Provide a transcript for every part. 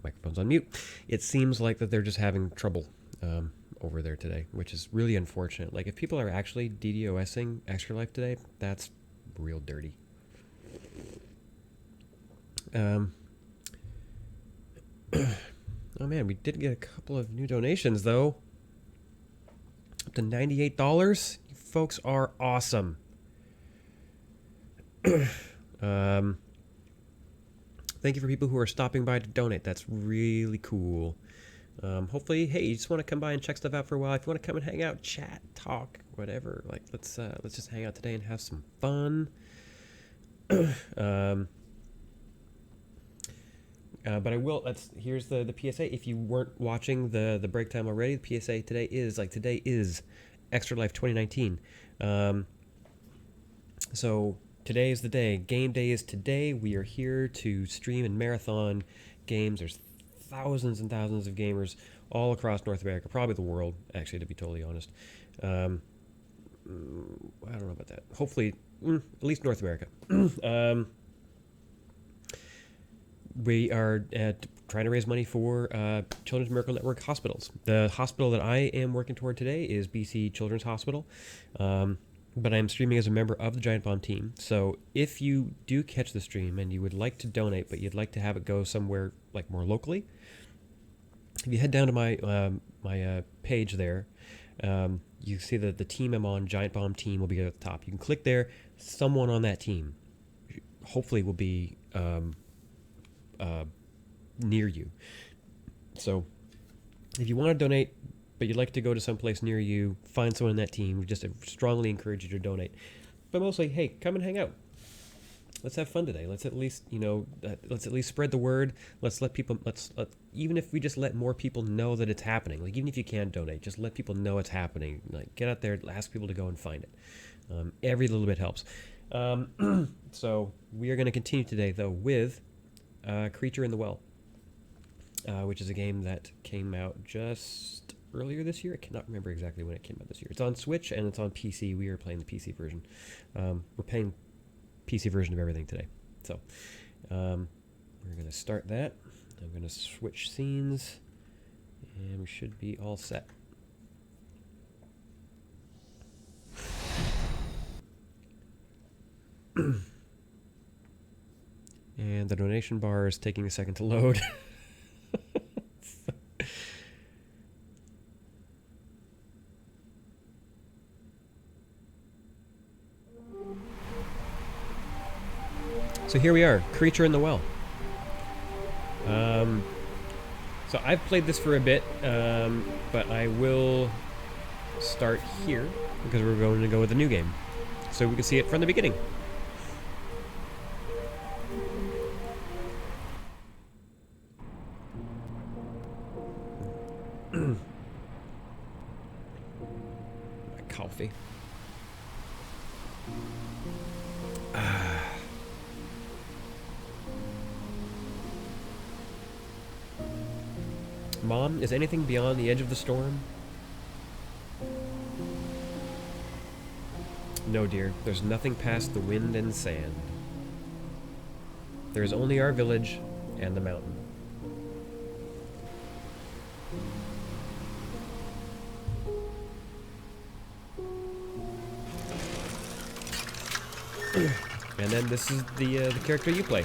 microphone's on mute. It seems like that they're just having trouble over there today, which is really unfortunate. Like, if people are actually DDoSing Extra Life today, that's real dirty. Oh man, we did get a couple of new donations though. Up to $98. You folks are awesome. Thank you for people who are stopping by to donate. That's really cool. Hopefully, hey, you just want to come by and check stuff out for a while. If you want to come and hang out, chat, talk, whatever, like let's just hang out today and have some fun. But I will. Here's the PSA. If you weren't watching the break time already, the PSA today is Extra Life 2019. So today is the day. Game day is today. We are here to stream and marathon games. There's thousands and thousands of gamers all across North America, probably the world, actually, to be totally honest. I don't know about that. Hopefully, at least North America. We are trying to raise money for Children's Miracle Network hospitals. The hospital that I am working toward today is BC Children's Hospital, but I'm streaming as a member of the Giant Bomb team. So if you do catch the stream and you would like to donate, but you'd like to have it go somewhere like more locally, if you head down to my page there, you see that the team I'm on, Giant Bomb team, will be at the top. You can click there. Someone on that team hopefully will be near you. So if you want to donate but you'd like to go to someplace near you, find someone in that team. We just strongly encourage you to donate. But mostly, hey, come and hang out. Let's have fun today. Let's at least, let's at least spread the word. Let's let people, even if we just let more people know that it's happening, like even if you can't donate, just let people know it's happening. Like get out there, ask people to go and find it. Every little bit helps. So we are going to continue today though with Creature in the Well, which is a game that came out just earlier this year. I cannot remember exactly when it came out this year. It's on Switch and it's on PC. We are playing the PC version. We're playing PC version of everything today. So we're going to start that. I'm going to switch scenes and we should be all set. And the donation bar is taking a second to load. So here we are, Creature in the Well. So I've played this for a bit, but I will start here because we're going to go with a new game, so we can see it from the beginning. My coffee. Mom, is anything beyond the edge of the storm? No, dear. There's nothing past the wind and sand. There is only our village and the mountain. And then this is the character you play.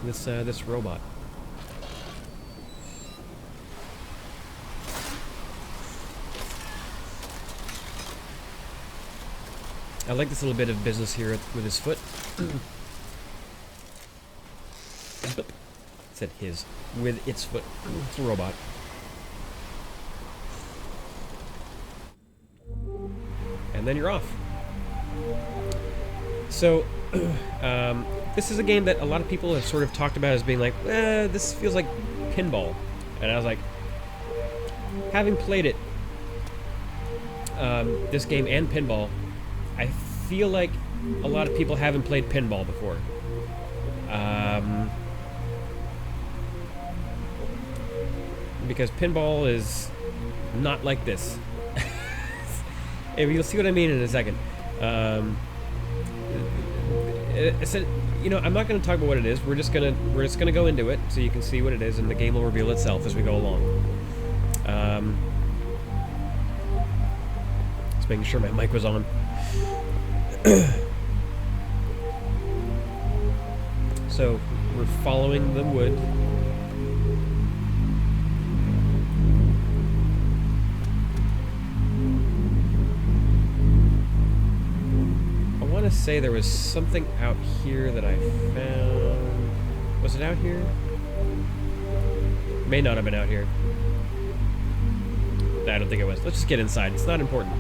This robot. I like this little bit of business here with his foot. It said his. With its foot. It's a robot. And then you're off. So, this is a game that a lot of people have sort of talked about as being like, this feels like pinball. And I was like, having played it, this game and pinball, I feel like a lot of people haven't played pinball before. Because pinball is not like this. You'll see what I mean in a second. you know, I'm not going to talk about what it is. We're just gonna go into it so you can see what it is, and the game will reveal itself as we go along. Just making sure my mic was on. So we're following the wood. I want to say there was something out here that I found. Was it out here? May not have been out here. I don't think it was. Let's just get inside. It's not important.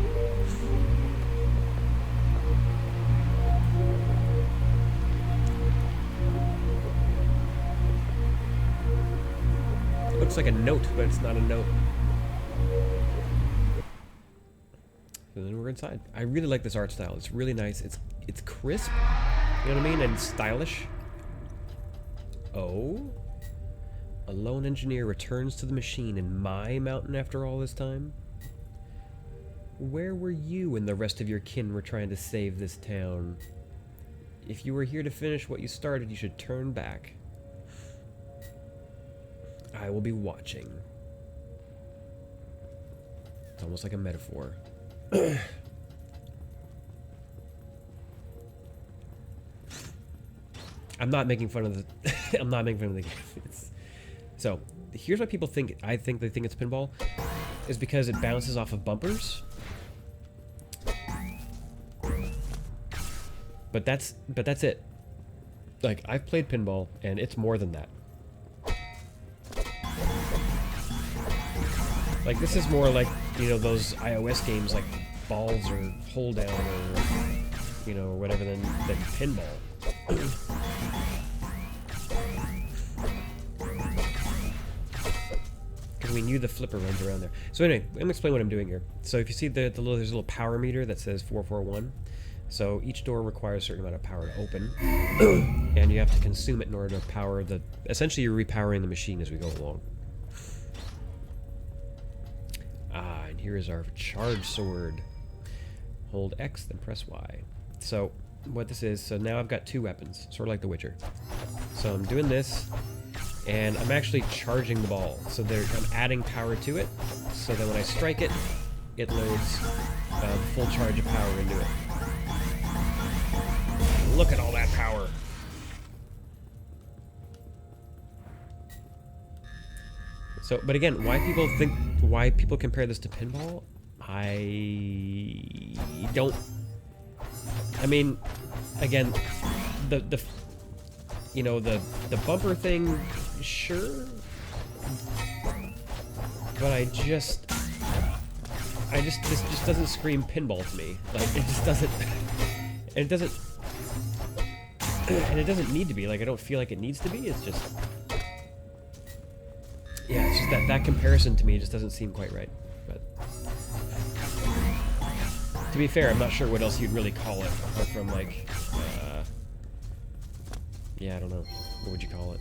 It looks like a note, but it's not a note. And then we're inside. I really like this art style. It's really nice. It's crisp, you know what I mean, and stylish. Oh? A lone engineer returns to the machine in my mountain after all this time? Where were you when the rest of your kin were trying to save this town? If you were here to finish what you started, you should turn back. I will be watching. It's almost like a metaphor. I'm not making fun of the I'm not making fun of the game. So here's why people think they think it's pinball, is because it bounces off of bumpers. But that's it. Like, I've played pinball and it's more than that. Like, this is more like, you know, those iOS games like Balls or Hold Down or, you know, whatever than pinball. Because we knew the flipper runs around there. So anyway, let me explain what I'm doing here. So if you see there's a little power meter that says 441. So each door requires a certain amount of power to open. And you have to consume it in order to power the... Essentially, you're repowering the machine as we go along. And here is our charge sword. Hold X, then press Y. So what this is, so now I've got two weapons, sort of like The Witcher. So I'm doing this, and I'm actually charging the ball. So I'm adding power to it, so that when I strike it, it loads full charge of power into it. Look at all that power. So, but again, why people compare this to pinball, I don't. I mean, again, the you know, the bumper thing, sure, but this just doesn't scream pinball to me. Like, it just doesn't, and it doesn't need to be. Like, I don't feel like it needs to be. It's just. Yeah, it's just that comparison to me just doesn't seem quite right. But to be fair, I'm not sure what else you'd really call it, apart from like, yeah, I don't know. What would you call it?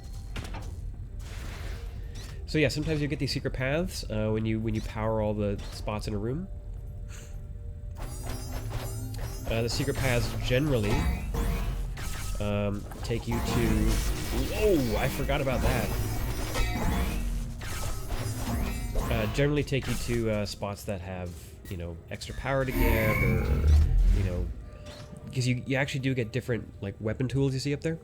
So yeah, sometimes you get these secret paths when you power all the spots in a room. The secret paths generally take you to. Whoa! I forgot about that. Generally take you to spots that have, you know, extra power to give, or, you know, because you actually do get different, like, weapon tools you see up there.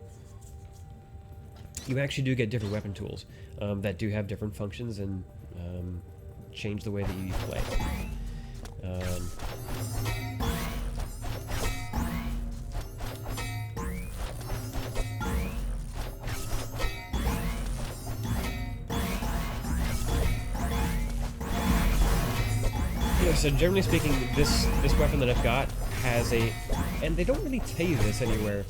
You actually do get different weapon tools that do have different functions and change the way that you play. So generally speaking, this weapon that I've got has a, and they don't really tell you this anywhere.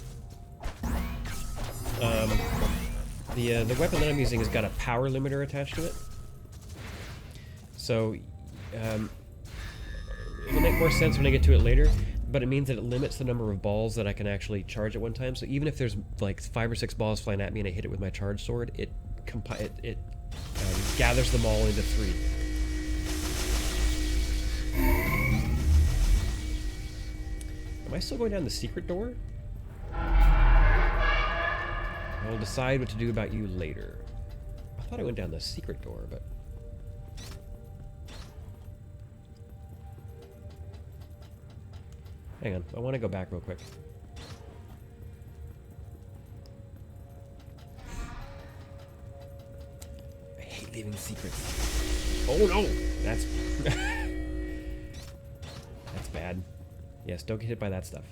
The weapon that I'm using has got a power limiter attached to it. So it'll make more sense when I get to it later, but it means that it limits the number of balls that I can actually charge at one time. So even if there's like 5 or 6 balls flying at me and I hit it with my charge sword, it gathers them all into 3. Am I still going down the secret door? I will decide what to do about you later. I thought I went down the secret door, but... Hang on, I want to go back real quick. I hate leaving secrets. Oh no! That's... That's bad. Yes, don't get hit by that stuff.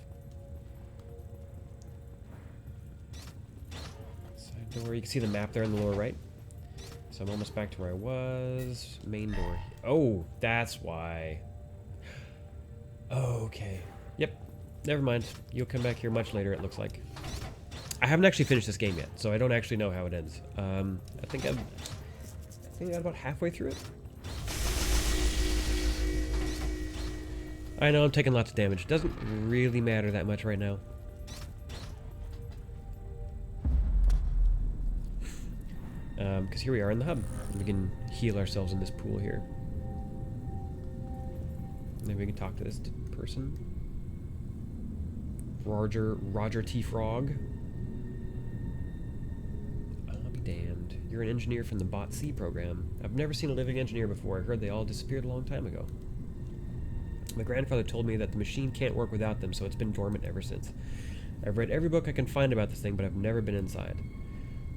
Side door, you can see the map there in the lower right. So I'm almost back to where I was. Main door. Oh, that's why. Okay. Yep. Never mind. You'll come back here much later, it looks like. I haven't actually finished this game yet, so I don't actually know how it ends. I think I got about halfway through it. I know I'm taking lots of damage. Doesn't really matter that much right now. Because here we are in the hub. We can heal ourselves in this pool here. Maybe we can talk to this person. Roger T. Frog. I'll be damned. You're an engineer from the Bot C program. I've never seen a living engineer before. I heard they all disappeared a long time ago. My grandfather told me that the machine can't work without them, so it's been dormant ever since. I've read every book I can find about this thing, but I've never been inside.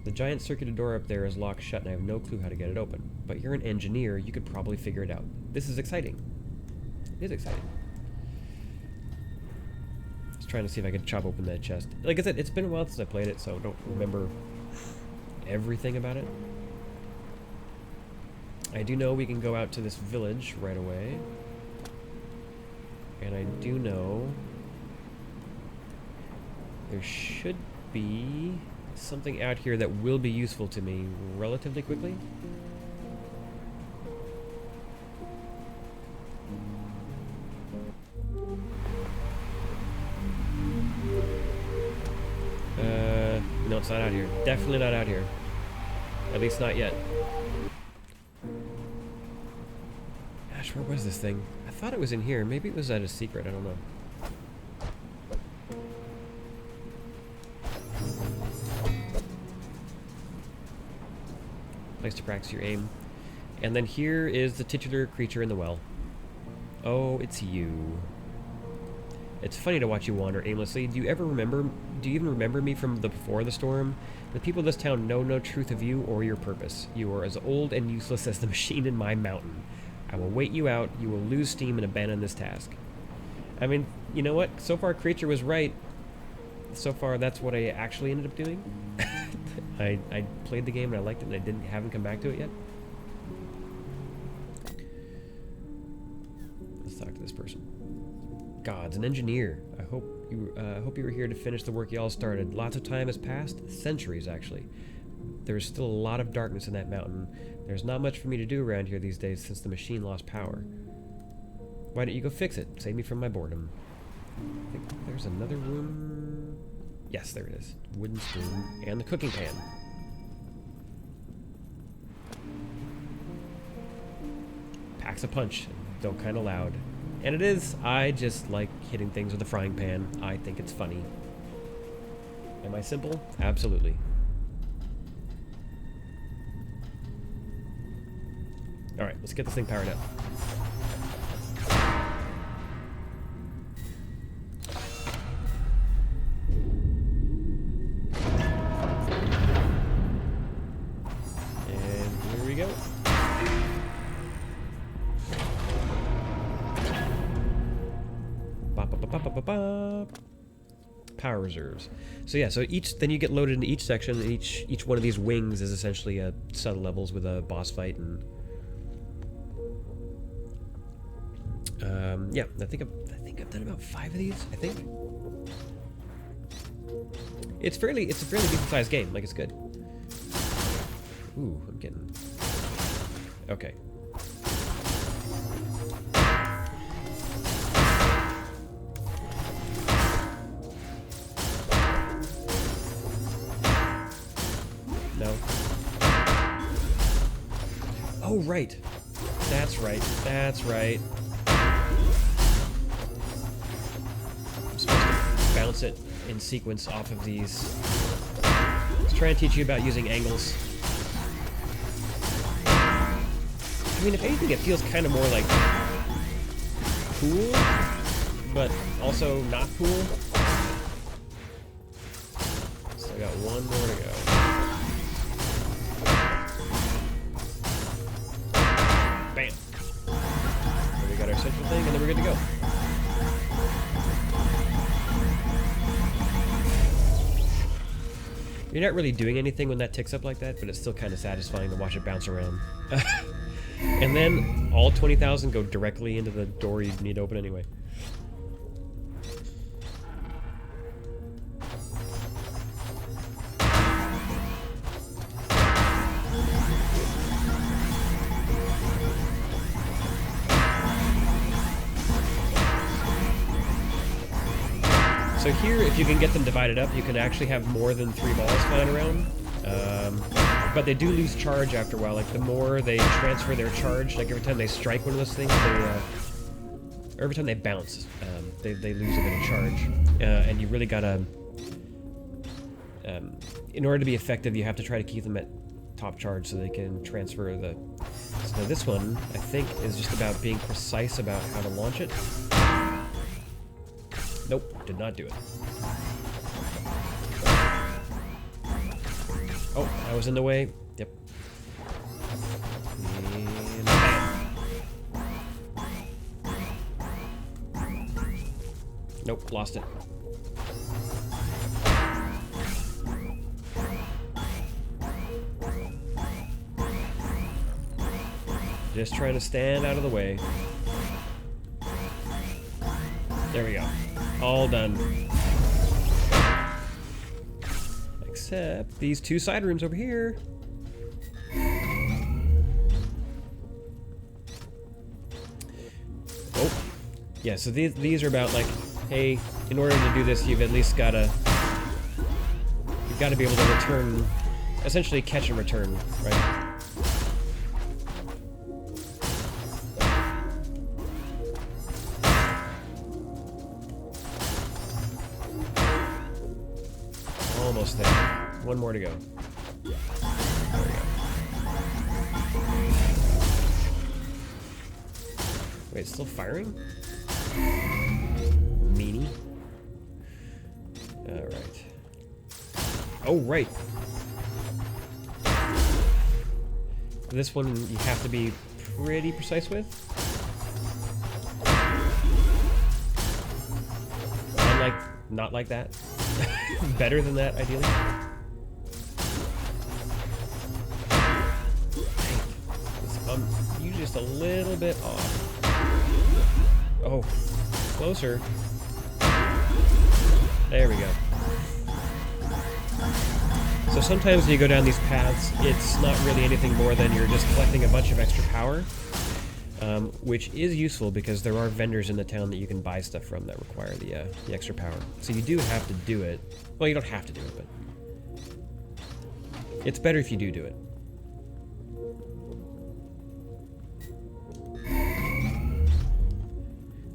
The giant circular door up there is locked shut, and I have no clue how to get it open. But you're an engineer, you could probably figure it out. This is exciting. It is exciting. Just trying to see if I can chop open that chest. Like I said, it's been a while since I played it, so I don't remember everything about it. I do know we can go out to this village right away. And I do know there should be something out here that will be useful to me relatively quickly. No, it's not out here. Definitely not out here. At least not yet. Gosh, where was this thing? I thought it was in here. Maybe it was at a secret. I don't know. Place to practice your aim. And then here is the titular creature in the well. Oh, it's you. It's funny to watch you wander aimlessly. Do you even remember me from before the storm? The people of this town know no truth of you or your purpose. You are as old and useless as the machine in my mountain. I will wait you out. You will lose steam and abandon this task. I mean, you know what? So far, Creature was right. So far, that's what I actually ended up doing. I played the game and I liked it, and I haven't come back to it yet. Let's talk to this person. God's an engineer. I hope you were here to finish the work y'all started. Lots of time has passed, centuries actually. There's still a lot of darkness in that mountain. There's not much for me to do around here these days since the machine lost power. Why don't you go fix it? Save me from my boredom. I think there's another room. Yes, there it is. Wooden spoon and the cooking pan. Packs a punch, though kind of loud. And it is. I just like hitting things with a frying pan. I think it's funny. Am I simple? Absolutely. Alright, let's get this thing powered up. And here we go. Power reserves. So yeah, so then you get loaded into each section, and each one of these wings is essentially a set of levels with a boss fight, and yeah, I think I've done about 5 of these. I think it's a fairly decent sized game. Like, it's good. Ooh, I'm getting okay. No. Oh, right. That's right. That's right. I'm supposed to bounce it in sequence off of these. Let's try and teach you about using angles. I mean, if anything, it feels kind of more like cool, but also not cool. So I got one more to go. Bam. So we got our central thing, and then we're good to go. You're not really doing anything when that ticks up like that, but it's still kind of satisfying to watch it bounce around. And then all 20,000 go directly into the door you need to open anyway. So here, if you can get them divided up, you can actually have more than 3 balls flying around. But they do lose charge after a while. Like, the more they transfer their charge, like every time they strike one of those things, or every time they bounce, they lose a bit of charge. And you really gotta... in order to be effective, you have to try to keep them at top charge so they can transfer the... So this one, I think, is just about being precise about how to launch it. Nope, did not do it. Oh, I was in the way. Yep. And bam. Nope, lost it. Just trying to stand out of the way. There we go. All done. Except these 2 side rooms over here. Oh. Yeah, so these are about like, hey, in order to do this, you've at least gotta be able to return, essentially catch and return, right? Almost there. One more to go. There we go. Wait, it's still firing? Meanie. Alright. Oh, right. This one you have to be pretty precise with. Unlike, not like that. Better than that, ideally. I'm usually just a little bit off. Oh, closer. There we go. So sometimes when you go down these paths, it's not really anything more than you're just collecting a bunch of extra power, which is useful because there are vendors in the town that you can buy stuff from that require the extra power. So you do have to do it. Well, you don't have to do it, but it's better if you do it.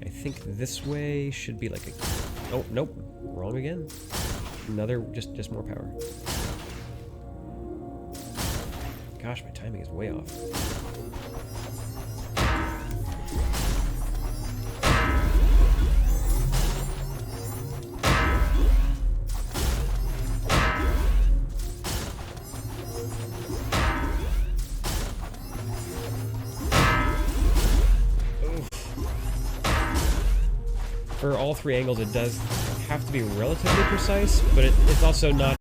I think this way should be like a... Oh, nope. Wrong again. Another, just more power. Gosh, my timing is way off. For all 3 angles, it does have to be relatively precise, but it's also not